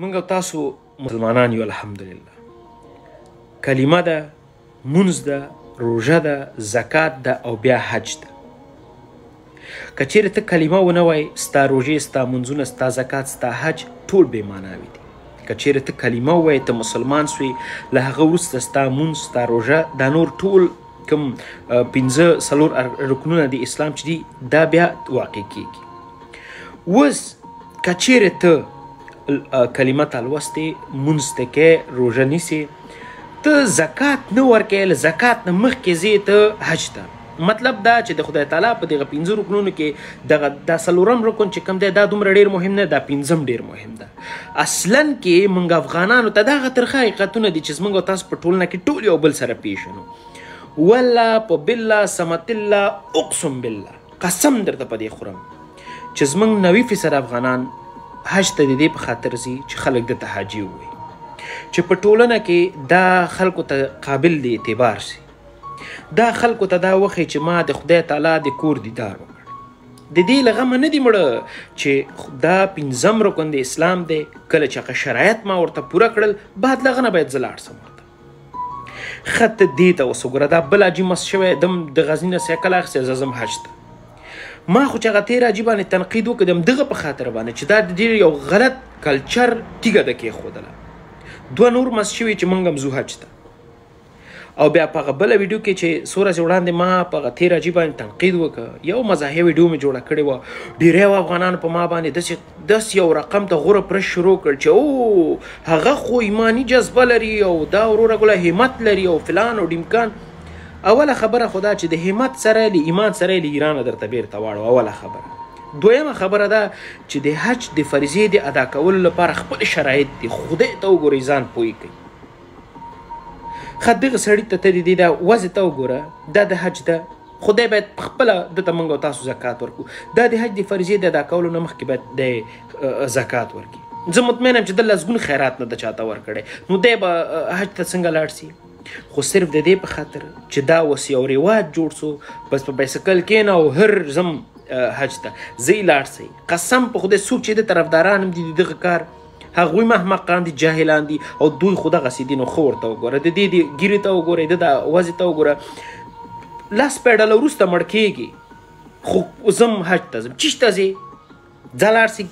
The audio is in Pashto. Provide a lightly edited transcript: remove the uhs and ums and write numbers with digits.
موږ او تاسو مسلمانان یو الحمدلله. کلمه ده، مونځ ده، روژه ده، زکات ده او بیا حج ده. که چیرې ته کلمه ونه وایې، ستا روژې، ستا مونځونه، ستا زکات، ستا حج ټول بې معناوي دي. که چیرې ته کلمه ووایې، ته مسلمان سوې، له هغه وروسته ستا مونځ، ستا روژه، دا نور ټول کوم 5 رکنونه د اسلام چې دي دا بیا واقع کیږي. اوس که چیرې ته کلمه ته لوستې، مونځ ته کوې، روژه نیسې، ته زکات نه ورکوې، له زکات نه مخکې ځې ته حج ته. مطلب دا چې د خدای تعالی په دغه 5 رکنونو کې دا 4م رکن چې کوم دی دا دومره ډېر مهم نه، دا 5م ډېر مهم ده. اصلا کې موږ افغانانو ته دغه ترخه حقیقتونه دي چې موږ او تاسو په ټولنه کې ټول یو بل سره پیژنو. والله په بالله سمت الله اقسم بالله، قسم درته په دې خورم چې زموږ 90% افغانان حج ته د دې په خاطر ځي چې خلک دته حاجي ووایي، چې په ټولنه کې دا خلکو ته قابل د اعتبار سي، دا خلکو ته دا وښیي چې ما د خدای تعالی د کور دیدار وکړ. د دې له غمه نه دي مړه چې دا 5م رکن د اسلام دی. کله چې هغه شرایط ما ورته پوره کړل، بعد له هغه نه باید زه لاړ سم ورته. ښه ته دې ته اوس وګوره، دا بل عجیب مس شوی دم د غزني نه سایکل اخیستی، زه ځم حج ته. ما خو چې هغه تېر حاجي باندې تنقید وکړم دغه په خاطر باندې چې دا د ډېر یو غلط کلچر تیږه ده کېښودله. 2 نور مس شوي چې موږ هم ځو حج ته. او بیا په هغه بله ویډیو کې چې څو ورځې وړاندې ما په هغه تېر حاجي باندې تنقید وکړه، یو مزاحیه ویډیو مې جوړه کړې وه. ډېری افغانانو په ما باندې داسې یو رقم ته غوره پرش شروع کړ چې او هغه خو ایماني جذبه لري او دا وروره ګله همت لري او فلان او ډیمکان. اوله خبره خو دا چې د همت سره له ایمان سره له ایرانه درته بیرته واړو. اوله خبره. دویمه خبره ده چې د حج د فریضې د ادا کولو لپاره خپل شرایط دي. خدای ته وګورئ، ځان پوه کړئ. ښه دغه سړي ته ته د دې دا وضع ته وګوره، دا د حج ده. خدای باید پخپله دته موږ او تاسو زکات ورکړو. دا د حج د فریضې د ادا کولو نه مخکې باید د زکات ورکړي. زه مطمئن یم چې د لسګون خیرات نه د چاته ورکړی، نو دی به حج ته څنګه لاړ سي؟ خو صرف د دې په خاطر چې دا اوس یو رواج جوړ سو، بس په بایسکل کېنه او هر زم حج ته ځئ لاړ سئ. قسم په خدای څوک چې د طرفداران هم دي د دغه کار، هغوی محمقان دي، جاهلان دي او دوی خو دغسې دي. نو ښه ورته وګوره، د دې د ګیرې ته وګورئ، د وضع ته وګوره. 10 پیډله وروسته مړ کېږي، خو زم حج ته ځم. چېرته ځې؟ ځه لاړ سئ.